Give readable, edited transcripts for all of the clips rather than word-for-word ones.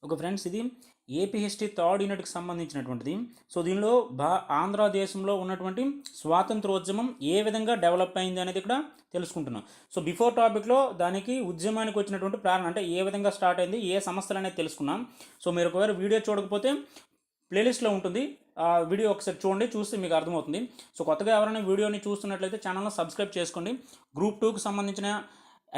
Okay friends, ఇది AP history third యూనిట్కి సంబంధించినటువంటిది. సో దీనిలో ఆంధ్రదేశంలో ఉన్నటువంటి స్వాతంత్రోద్యమం ఏ విధంగా డెవలప్ అయింది అనేది ఇక్కడ తెలుసుకుంటున్నాం. సో బిఫోర్ టాపిక్లో దానికి ఉద్యమానికి వచ్చినటువంటి ప్రేరణ అంటే ఏ విధంగా స్టార్ట్ అయింది, ఏ సమస్యలు అనేది తెలుసుకున్నాం. సో మీరు ఒకవేళ వీడియో చూడకపోతే ప్లేలిస్ట్లో ఉంటుంది, ఆ వీడియో ఒకసారి చూడండి, చూస్తే మీకు అర్థమవుతుంది. సో కొత్తగా ఎవరైనా వీడియోని చూస్తున్నట్లయితే ఛానల్ని సబ్స్క్రైబ్ చేసుకోండి. గ్రూప్ 2కి సంబంధించిన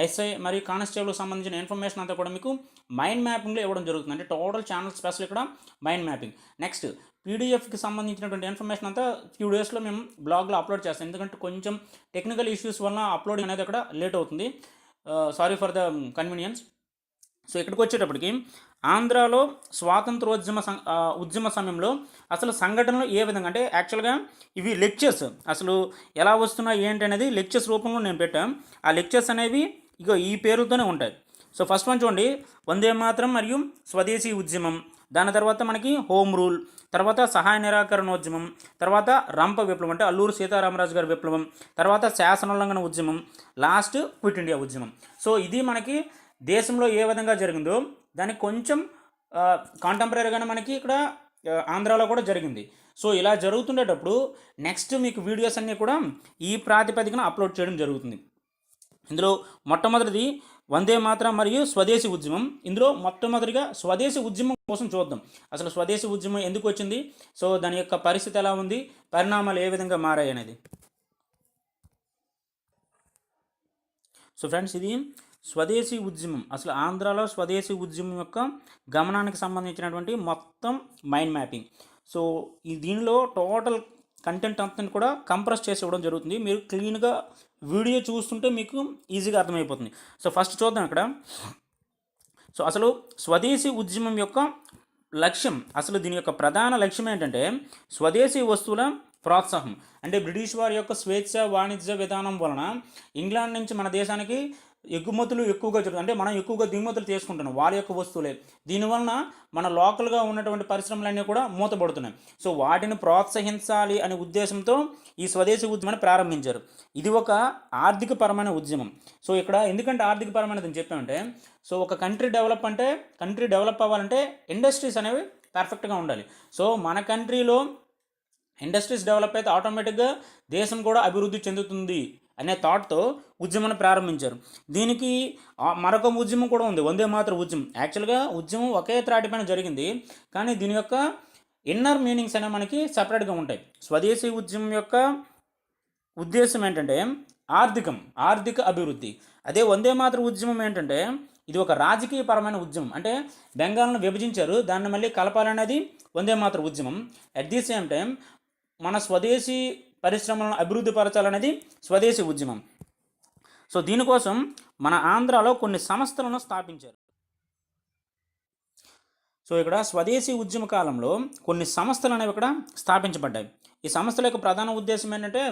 ఎస్ఐ మరియు కానిస్టేబుల్కి సంబంధించిన ఇన్ఫర్మేషన్ అంతా కూడా మీకు మైండ్ మ్యాపింగ్లో ఇవ్వడం జరుగుతుంది. అంటే టోటల్ ఛానల్ స్పెషల్ ఇక్కడ మైండ్ మ్యాపింగ్. నెక్స్ట్ పీడిఎఫ్కి సంబంధించినటువంటి ఇన్ఫర్మేషన్ అంతా ఫ్యూ డేస్లో మేము బ్లాగ్లో అప్లోడ్ చేస్తాం. ఎందుకంటే కొంచెం టెక్నికల్ ఇష్యూస్ వల్ల అప్లోడింగ్ అనేది అక్కడ లేట్ అవుతుంది. Sorry for the convenience. So ఇక్కడికి వచ్చేటప్పటికి ఆంధ్రాలో ఉద్యమ సమయంలో అసలు సంఘటనలు ఏ విధంగా అంటే యాక్చువల్గా ఇవి లెక్చర్స్ అసలు ఎలా వస్తున్నాయి ఏంటి అనేది లెక్చర్స్ రూపంలో నేను పెట్టాను. ఆ లెక్చర్స్ అనేవి ఇగో ఈ పేరుతోనే ఉంటాయి. సో ఫస్ట్ వన్ చూడండి, వందే మాతరం మరియు స్వదేశీ ఉద్యమం. దాని తర్వాత మనకి హోమ్ రూల్, తర్వాత సహాయ నిరాకరణోద్యమం, తర్వాత రంప విప్లవం అంటే అల్లూరు సీతారామరాజు గారి విప్లవం, తర్వాత శాసనోల్లంఘన ఉద్యమం, లాస్ట్ క్విట్ ఇండియా ఉద్యమం. సో ఇది మనకి దేశంలో ఏ విధంగా జరిగిందో దానికి కొంచెం కాంటెంపరీగానే మనకి ఇక్కడ ఆంధ్రాలో కూడా జరిగింది. సో ఇలా జరుగుతుండేటప్పుడు నెక్స్ట్ మీకు వీడియోస్ అన్నీ కూడా ఈ ప్రాతిపదికన అప్లోడ్ చేయడం జరుగుతుంది. ఇందులో మొట్టమొదటిది వందే మాతరం మరియు స్వదేశీ ఉద్యమం. ఇందులో మొట్టమొదటిగా స్వదేశీ ఉద్యమం కోసం చూద్దాం. అసలు స్వదేశీ ఉద్యమం ఎందుకు వచ్చింది, సో దాని యొక్క పరిస్థితి ఎలా ఉంది, పరిణామాలు ఏ విధంగా మారాయి అనేది. సో ఫ్రెండ్స్, ఇది స్వదేశీ ఉద్యమం, అసలు ఆంధ్రాలో స్వదేశీ ఉద్యమం యొక్క గమనానికి సంబంధించినటువంటి మొత్తం మైండ్ మ్యాపింగ్. సో ఈ దీనిలో టోటల్ కంటెంట్ అంతా కూడా కంప్రెస్ చేసి ఇవ్వడం జరుగుతుంది. మీరు క్లీన్గా వీడియో చూస్తుంటే మీకు ఈజీగా అర్థమైపోతుంది. సో ఫస్ట్ చూద్దాం ఇక్కడ. సో అసలు స్వదేశీ ఉద్యమం యొక్క లక్ష్యం, అసలు దీని యొక్క ప్రధాన లక్ష్యం ఏంటంటే స్వదేశీ వస్తువుల ప్రోత్సాహం. అంటే బ్రిటిష్ వారి యొక్క స్వేచ్ఛ వాణిజ్య విధానం వలన ఇంగ్లాండ్ నుంచి మన దేశానికి ఎగుమతులు ఎక్కువగా జరుగుతుంది. అంటే మనం ఎక్కువగా దిగుమతులు చేసుకుంటున్నాం వాళ్ళ యొక్క వస్తువులే. దీనివలన మన లోకల్గా ఉన్నటువంటి పరిశ్రమలన్నీ కూడా మూతపడుతున్నాయి. సో వాటిని ప్రోత్సహించాలి అనే ఉద్దేశంతో ఈ స్వదేశీ ఉద్యమాన్ని ప్రారంభించారు. ఇది ఒక ఆర్థికపరమైన ఉద్యమం. సో ఇక్కడ ఎందుకంటే ఆర్థికపరమైనది అని చెప్పామంటే, సో ఒక కంట్రీ డెవలప్ అవ్వాలంటే ఇండస్ట్రీస్ అనేవి పర్ఫెక్ట్గా ఉండాలి. సో మన కంట్రీలో ఇండస్ట్రీస్ డెవలప్ అయితే ఆటోమేటిక్గా దేశం కూడా అభివృద్ధి చెందుతుంది అనే థాట్తో ఉద్యమాన్ని ప్రారంభించారు. దీనికి మరొక ఉద్యమం కూడా ఉంది, వందే మాతరం ఉద్యమం. యాక్చువల్గా ఉద్యమం ఒకే త్రాటిపైన జరిగింది, కానీ దీని యొక్క ఇన్నర్ మీనింగ్స్ అనేవి మనకి సపరేట్గా ఉంటాయి. స్వదేశీ ఉద్యమం యొక్క ఉద్దేశం ఏంటంటే ఆర్థిక అభివృద్ధి. అదే వందే మాతరం ఉద్యమం ఏంటంటే ఇది ఒక రాజకీయపరమైన ఉద్యమం. అంటే బెంగాల్ను విభజించారు, దాన్ని మళ్ళీ కలపాలనేది వందే మాతరం ఉద్యమం. అట్ ది సేమ్ టైం మన స్వదేశీ పరిశ్రమలను అభివృద్ధి పరచాలనేది స్వదేశీ ఉద్యమం. సో దీనికోసం మన ఆంధ్రాలో కొన్ని సంస్థలను స్థాపించారు. సో ఇక్కడ స్వదేశీ ఉద్యమ కాలంలో కొన్ని సంస్థలు అనేవి ఇక్కడ స్థాపించబడ్డాయి. ఈ సంస్థల యొక్క ప్రధాన ఉద్దేశం ఏంటంటే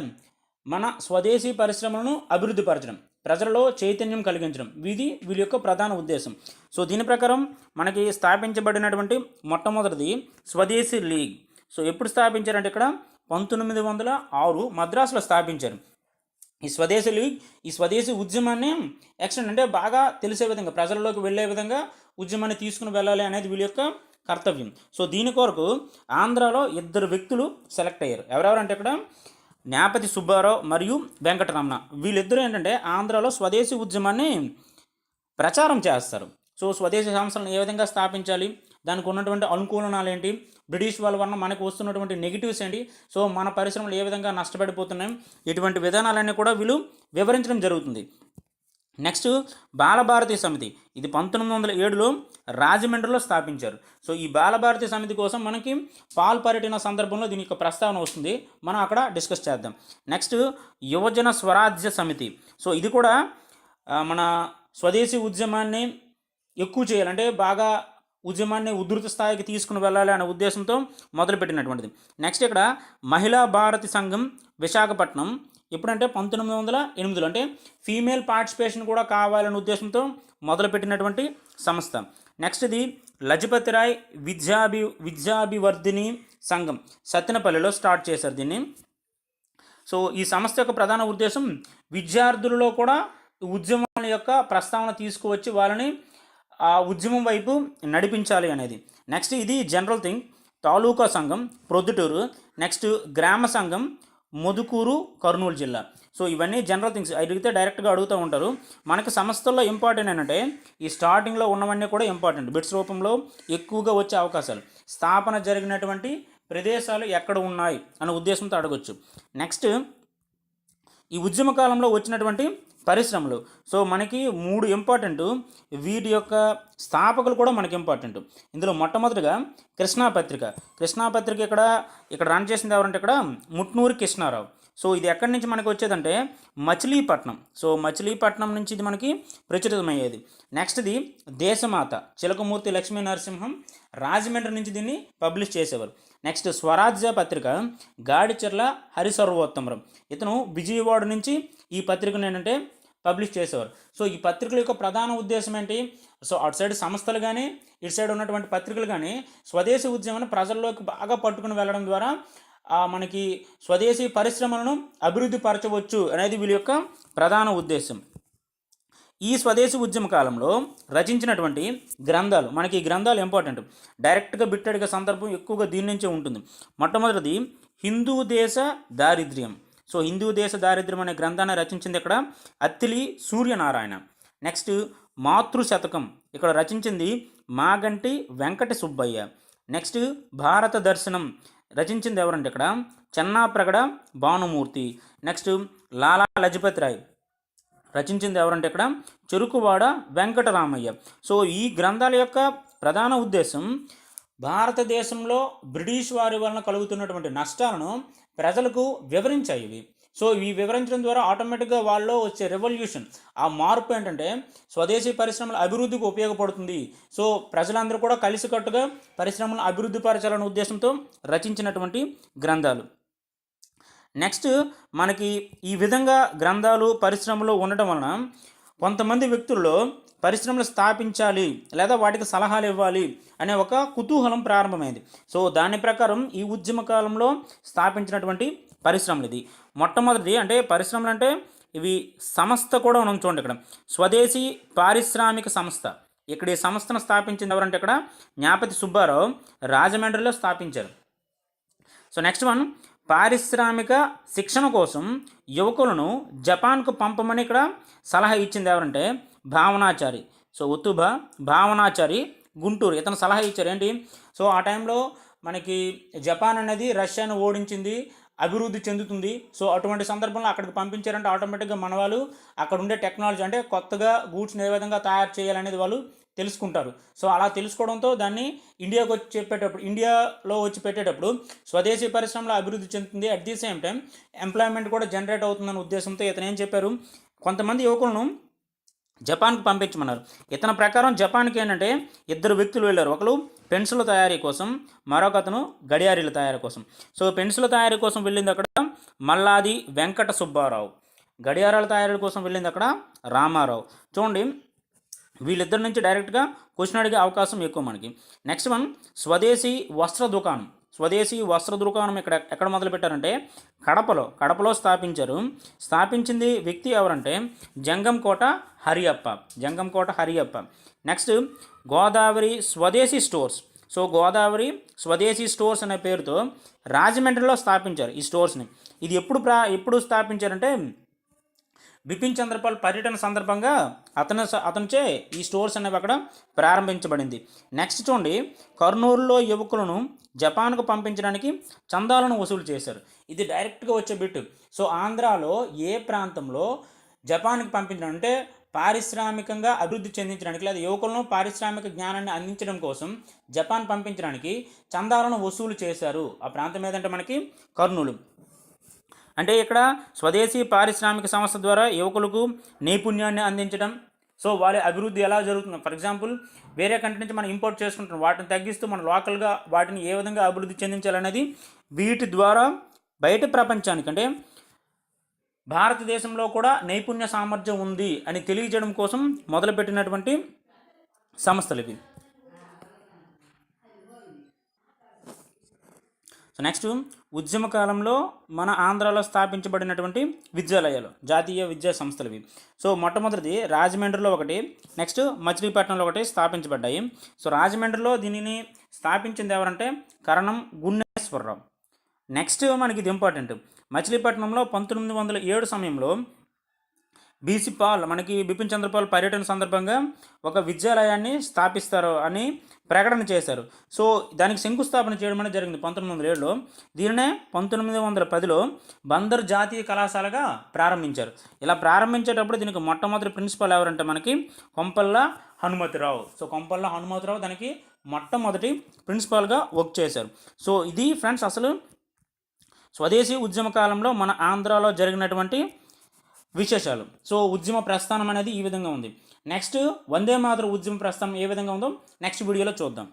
మన స్వదేశీ పరిశ్రమలను అభివృద్ధి పరచడం, ప్రజలలో చైతన్యం కలిగించడం, వీళ్ళ యొక్క ప్రధాన ఉద్దేశం. సో దీని ప్రకారం మనకి స్థాపించబడినటువంటి మొట్టమొదటిది స్వదేశీ లీగ్. సో ఎప్పుడు స్థాపించారంటే ఇక్కడ 1906 మద్రాసులో స్థాపించారు ఈ స్వదేశీ లీగ్. ఈ స్వదేశీ ఉద్యమాన్ని ఎక్స్టెండ్ అంటే బాగా తెలిసే విధంగా, ప్రజల్లోకి వెళ్ళే విధంగా ఉద్యమాన్ని తీసుకుని వెళ్ళాలి అనేది వీళ్ళ యొక్క కర్తవ్యం. సో దీని కొరకు ఆంధ్రాలో 2 వ్యక్తులు సెలెక్ట్ అయ్యారు. ఎవరెవరంటే ఇక్కడ న్యాపతి సుబ్బారావు మరియు వెంకటరమణ. వీళ్ళిద్దరూ ఏంటంటే ఆంధ్రాలో స్వదేశీ ఉద్యమాన్ని ప్రచారం చేస్తారు. సో స్వదేశీ సంస్థలను ఏ విధంగా స్థాపించాలి, దానికి ఉన్నటువంటి అనుకూలనాలు ఏంటి, బ్రిటిష్ వాళ్ళ వలన మనకు వస్తున్నటువంటి నెగిటివ్స్ ఏంటి, సో మన పరిశ్రమలు ఏ విధంగా నష్టపడిపోతున్నాయి, ఇటువంటి విధానాలన్నీ కూడా వీళ్ళు వివరించడం జరుగుతుంది. నెక్స్ట్ బాలభారతి సమితి. ఇది 1907లో రాజమండ్రిలో స్థాపించారు. సో ఈ బాలభారతి సమితి కోసం మనకి పాల్ పర్యటన సందర్భంలో దీని యొక్క ప్రస్తావన వస్తుంది, మనం అక్కడ డిస్కస్ చేద్దాం. నెక్స్ట్ యువజన స్వరాజ్య సమితి. సో ఇది కూడా మన స్వదేశీ ఉద్యమాన్ని ఎక్కువ చేయాలంటే బాగా ఉద్యమాన్ని ఉధృత స్థాయికి తీసుకుని వెళ్ళాలి అనే ఉద్దేశంతో మొదలుపెట్టినటువంటిది. నెక్స్ట్ ఇక్కడ మహిళా భారతి సంఘం విశాఖపట్నం. ఎప్పుడంటే 1908లో, అంటే ఫీమేల్ పార్టిసిపేషన్ కూడా కావాలనే ఉద్దేశంతో మొదలుపెట్టినటువంటి సంస్థ. నెక్స్ట్ ఇది లజపతి రాయ్ విద్యాభివర్ధిని సంఘం, సత్తెనపల్లిలో స్టార్ట్ చేశారు దీన్ని. సో ఈ సంస్థ యొక్క ప్రధాన ఉద్దేశం విద్యార్థులలో కూడా ఉద్యమాల యొక్క ప్రస్తావన తీసుకువచ్చి వాళ్ళని ఆ ఉద్యమం వైపు నడిపించాలి అనేది. నెక్స్ట్ ఇది జనరల్ థింగ్. తాలూకా సంఘం ప్రొద్దుటూరు, నెక్స్ట్ గ్రామ సంఘం మధుకూరు కర్నూలు జిల్లా. సో ఇవన్నీ జనరల్ థింగ్స్ అడిగితే డైరెక్ట్గా అడుగుతూ ఉంటారు. మనకి సంస్థల్లో ఇంపార్టెంట్ ఏంటంటే ఈ స్టార్టింగ్లో ఉన్నవన్నీ కూడా ఇంపార్టెంట్, బిట్స్ రూపంలో ఎక్కువగా వచ్చే అవకాశాలు. స్థాపన జరిగినటువంటి ప్రదేశాలు ఎక్కడ ఉన్నాయి అనే ఉద్దేశంతో అడగొచ్చు. నెక్స్ట్ ఈ ఉద్యమ కాలంలో వచ్చినటువంటి పరిశ్రమలు. సో మనకి 3 ఇంపార్టెంట్, వీటి యొక్క స్థాపకులు కూడా మనకి ఇంపార్టెంట్. ఇందులో మొట్టమొదటిగా కృష్ణా పత్రిక. కృష్ణా పత్రిక ఇక్కడ రన్ చేసింది ఎవరంటే ఇక్కడ ముట్నూరి కృష్ణారావు. సో ఇది ఎక్కడి నుంచి మనకి వచ్చేదంటే మచిలీపట్నం. సో మచిలీపట్నం నుంచి ఇది మనకి ప్రచురితమయ్యేది. నెక్స్ట్ది దేశమాత చిలకమూర్తి లక్ష్మీ నరసింహం రాజమండ్రి నుంచి దీన్ని పబ్లిష్ చేసేవారు. నెక్స్ట్ స్వరాజ్య పత్రిక గాడిచెర్ల హరిసర్వోత్తమరం, ఇతను విజయవాడ నుంచి ఈ పత్రికను ఏంటంటే పబ్లిష్ చేసేవారు. సో ఈ పత్రికల యొక్క ప్రధాన ఉద్దేశం ఏంటి? సో అటు సైడ్ సంస్థలు కానీ ఇటు సైడ్ ఉన్నటువంటి పత్రికలు కానీ స్వదేశీ ఉద్యమాన్ని ప్రజల్లోకి బాగా పట్టుకుని వెళ్ళడం ద్వారా మనకి స్వదేశీ పరిశ్రమలను అభివృద్ధి పరచవచ్చు అనేది వీళ్ళ యొక్క ప్రధాన ఉద్దేశం. ఈ స్వదేశీ ఉద్యమ కాలంలో రచించినటువంటి గ్రంథాలు, మనకి ఈ గ్రంథాలు ఇంపార్టెంట్, డైరెక్ట్గా బిట్టడిగా సందర్భం ఎక్కువగా దీని నుంచే ఉంటుంది. మొట్టమొదటిది హిందూ దేశ దారిద్ర్యం. సో హిందూ దేశ దారిద్ర్యం అనే గ్రంథాన్ని రచించింది ఇక్కడ అత్తిలి సూర్యనారాయణ. నెక్స్ట్ మాతృశతకం ఇక్కడ రచించింది మాగంటి వెంకట సుబ్బయ్య. నెక్స్ట్ భారత దర్శనం రచించింది ఎవరంటే ఇక్కడ చెన్నాప్రగడ భానుమూర్తి. నెక్స్ట్ లాలా లజపతి రాయ్ రచించింది ఎవరంటే ఇక్కడ చెరుకువాడ వెంకటరామయ్య. సో ఈ గ్రంథాల యొక్క ప్రధాన ఉద్దేశం భారతదేశంలో బ్రిటిష్ వారి వలన కలుగుతున్నటువంటి నష్టాలను ప్రజలకు వివరించాయి. సో ఈ వివరించడం ద్వారా ఆటోమేటిక్గా వాళ్ళలో వచ్చే రెవల్యూషన్, ఆ మార్పు ఏంటంటే స్వదేశీ పరిశ్రమల అభివృద్ధికి ఉపయోగపడుతుంది. సో ప్రజలందరూ కూడా కలిసికట్టుగా పరిశ్రమలను అభివృద్ధి పరచాలనే ఉద్దేశంతో రచించినటువంటి గ్రంథాలు. నెక్స్ట్ మనకి ఈ విధంగా గ్రంథాలు పరిశ్రమలు ఉండటం వలన కొంతమంది వ్యక్తుల్లో పరిశ్రమలు స్థాపించాలి లేదా వాటికి సలహాలు ఇవ్వాలి అనే ఒక కుతూహలం ప్రారంభమైంది. సో దాని ప్రకారం ఈ ఉద్యమ కాలంలో స్థాపించినటువంటి పరిశ్రమలు ఇది. మొట్టమొదటిది అంటే పరిశ్రమలు అంటే ఇవి సంస్థ కూడా మనం చూడండి ఇక్కడ స్వదేశీ పారిశ్రామిక సంస్థ. ఇక్కడ ఈ సంస్థను స్థాపించింది ఎవరంటే ఇక్కడ జ్ఞాపతి సుబ్బారావు రాజమండ్రిలో స్థాపించారు. సో నెక్స్ట్ వన్ పారిశ్రామిక శిక్షణ కోసం యువకులను జపాన్కు పంపమని ఇక్కడ సలహా ఇచ్చింది ఎవరంటే భావనాచారి. సో ఉత్తుభ భావనాచారి గుంటూరు, ఇతను సలహా ఇచ్చారు ఏంటి? సో ఆ టైంలో మనకి జపాన్ అనేది రష్యాను ఓడించింది, అభివృద్ధి చెందుతుంది. సో అటువంటి సందర్భంలో అక్కడికి పంపించారంటే ఆటోమేటిక్గా మన వాళ్ళు అక్కడ ఉండే టెక్నాలజీ అంటే కొత్తగా గూడ్స్ని ఏ విధంగా తయారు చేయాలనేది వాళ్ళు తెలుసుకుంటారు. సో అలా తెలుసుకోవడంతో దాన్ని ఇండియాలో వచ్చి పెట్టేటప్పుడు స్వదేశీ పరిశ్రమలో అభివృద్ధి చెందుతుంది, at the same time employment కూడా జనరేట్ అవుతుందన్న ఉద్దేశంతో ఇతను ఏం చెప్పారు, కొంతమంది యువకులను జపాన్కి పంపించమన్నారు. ఇతని ప్రకారం జపాన్కి ఏంటంటే 2 వ్యక్తులు వెళ్ళారు. ఒకరు పెన్సిల్ తయారీ కోసం, మరొక అతను గడియారీల తయారీ కోసం. సో పెన్సిల్ తయారీ కోసం వెళ్ళింది అక్కడ మల్లాది వెంకట సుబ్బారావు, గడియారాల తయారీ కోసం వెళ్ళింది అక్కడ రామారావు. చూడండి వీళ్ళిద్దరి నుంచి డైరెక్ట్గా క్వశ్చన్ అడిగే అవకాశం ఎక్కువ మనకి. నెక్స్ట్ వన్ స్వదేశీ వస్త్ర దుకాణం. స్వదేశీ వస్త్ర దుకాణం ఎక్కడ మొదలుపెట్టారంటే కడపలో స్థాపించారు. స్థాపించింది వ్యక్తి ఎవరంటే జంగంకోట హరియప్ప. నెక్స్ట్ గోదావరి స్వదేశీ స్టోర్స్. సో గోదావరి స్వదేశీ స్టోర్స్ అనే పేరుతో రాజమండ్రిలో స్థాపించారు ఈ స్టోర్స్ని. ఇది ఎప్పుడు స్థాపించారంటే బిపిన్ చంద్రపాల్ పర్యటన సందర్భంగా అతనిచే ఈ స్టోర్స్ అనేవి అక్కడ ప్రారంభించబడింది. నెక్స్ట్ చూడండి కర్నూలులో యువకులను జపాన్కు పంపించడానికి చందాలను వసూలు చేశారు. ఇది డైరెక్ట్గా వచ్చే బిట్. సో ఆంధ్రాలో ఏ ప్రాంతంలో జపాన్కి పంపించడం అంటే పారిశ్రామికంగా అభివృద్ధి చెందించడానికి లేదా యువకులను పారిశ్రామిక జ్ఞానాన్ని అందించడం కోసం జపాన్ పంపించడానికి చందాలను వసూలు చేశారు. ఆ ప్రాంతం ఏదంటే మనకి కర్నూలు. అంటే ఇక్కడ స్వదేశీ పారిశ్రామిక సంస్థ ద్వారా యువకులకు నైపుణ్యాన్ని అందించడం. సో వాళ్ళ అభివృద్ధి ఎలా జరుగుతుంది, ఫర్ ఎగ్జాంపుల్ వేరే కంట్రీ నుంచి మనం ఇంపోర్ట్ చేసుకుంటున్నాం, వాటిని తగ్గిస్తూ మనం లోకల్గా వాటిని ఏ విధంగా అభివృద్ధి చెందించాలనేది వీటి ద్వారా బయట ప్రపంచానికి అంటే భారతదేశంలో కూడా నైపుణ్య సామర్థ్యం ఉంది అని తెలియజేయడం కోసం మొదలుపెట్టినటువంటి సంస్థలు ఇవి. సో నెక్స్ట్ ఉద్యమ కాలంలో మన ఆంధ్రాలో స్థాపించబడినటువంటి విద్యాలయాలు, జాతీయ విద్యా సంస్థలు. సో మొట్టమొదటిది రాజమండ్రిలో ఒకటి, నెక్స్ట్ మచిలీపట్నంలో ఒకటి స్థాపించబడ్డాయి. సో రాజమండ్రిలో దీనిని స్థాపించింది ఎవరంటే కరణం గున్నేశ్వరరావు. నెక్స్ట్ మనకి ఇది ఇంపార్టెంట్, మచిలీపట్నంలో 1907 సమయంలో బీసీ పాల్, మనకి బిపిన్ చంద్రపాల్ పర్యటన సందర్భంగా ఒక విద్యాలయాన్ని స్థాపిస్తారు అని ప్రకటన చేశారు. సో దానికి శంకుస్థాపన చేయడం అనేది జరిగింది 1907లో. దీనినే 1910లో బందర్ జాతీయ కళాశాలగా ప్రారంభించారు. ఇలా ప్రారంభించేటప్పుడు దీనికి మొట్టమొదటి ప్రిన్సిపల్ ఎవరంటే మనకి కొంపల్ల హనుమతిరావు. సో కొంపల్ల హనుమతిరావు దానికి మొట్టమొదటి ప్రిన్సిపాల్గా వర్క్ చేశారు. సో ఇది ఫ్రెండ్స్ అసలు స్వదేశీ ఉద్యమ కాలంలో మన ఆంధ్రాలో జరిగినటువంటి విశేషాలు. సో ఉద్యమ ప్రస్థానం అనేది ఈ విధంగా ఉంది. నెక్స్ట్ వందే మాతర ఉద్యమ ప్రస్థానం ఏ విధంగా ఉందో నెక్స్ట్ వీడియోలో చూద్దాం.